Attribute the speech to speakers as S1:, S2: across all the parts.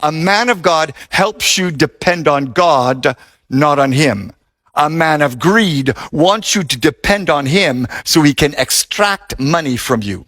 S1: A man of God helps you depend on God, not on him. A man of greed wants you to depend on him so he can extract money from you.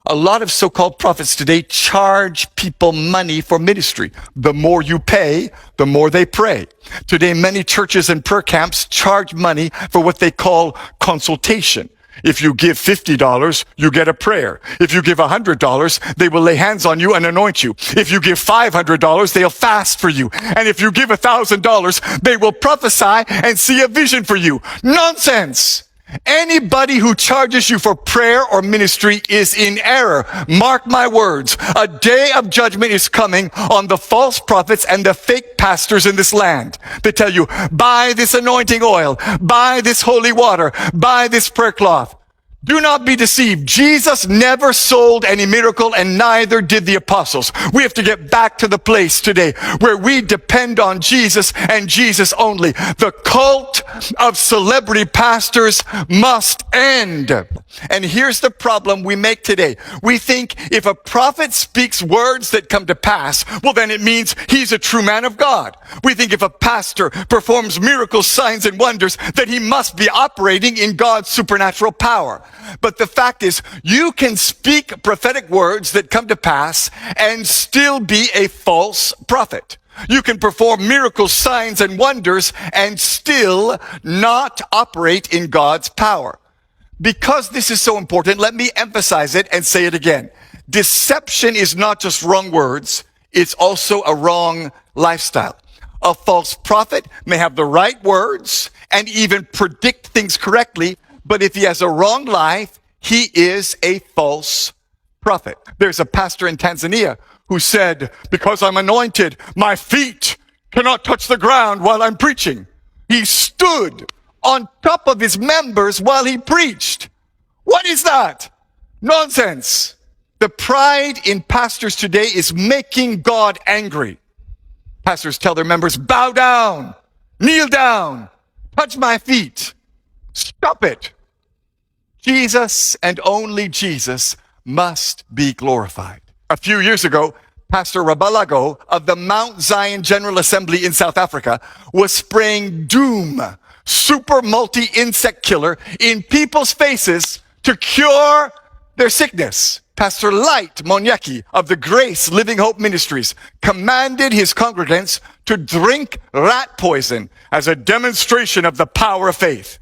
S1: A lot of so-called prophets today charge people money for ministry. The more you pay, the more they pray. Today, many churches and prayer camps charge money for what they call consultation. If you give $50, you get a prayer. If you give $100, they will lay hands on you and anoint you. If you give $500, they'll fast for you. And if you give $1,000, they will prophesy and see a vision for you. Nonsense! Anybody who charges you for prayer or ministry is in error. Mark my words. A day of judgment is coming on the false prophets and the fake pastors in this land. They tell you, buy this anointing oil, buy this holy water, buy this prayer cloth. Do not be deceived. Jesus never sold any miracle, and neither did the apostles. We have to get back to the place today where we depend on Jesus and Jesus only. The cult of celebrity pastors must end. And here's the problem we make today. We think if a prophet speaks words that come to pass, well, then it means he's a true man of God. We think if a pastor performs miracles, signs, and wonders, that he must be operating in God's supernatural power. But the fact is, you can speak prophetic words that come to pass and still be a false prophet. You can perform miracles, signs, and wonders and still not operate in God's power. Because this is so important, let me emphasize it and say it again. Deception is not just wrong words, it's also a wrong lifestyle. A false prophet may have the right words and even predict things correctly, but if he has a wrong life, he is a false prophet. There's a pastor in Tanzania who said, because I'm anointed, my feet cannot touch the ground while I'm preaching. He stood on top of his members while he preached. What is that? Nonsense. The pride in pastors today is making God angry. Pastors tell their members, bow down, kneel down, touch my feet. Stop it. Jesus and only Jesus must be glorified. A few years ago, Pastor Rabalago of the Mount Zion General Assembly in South Africa was spraying Doom, super multi-insect killer, in people's faces to cure their sickness. Pastor Light Monyeki of the Grace Living Hope Ministries commanded his congregants to drink rat poison as a demonstration of the power of faith.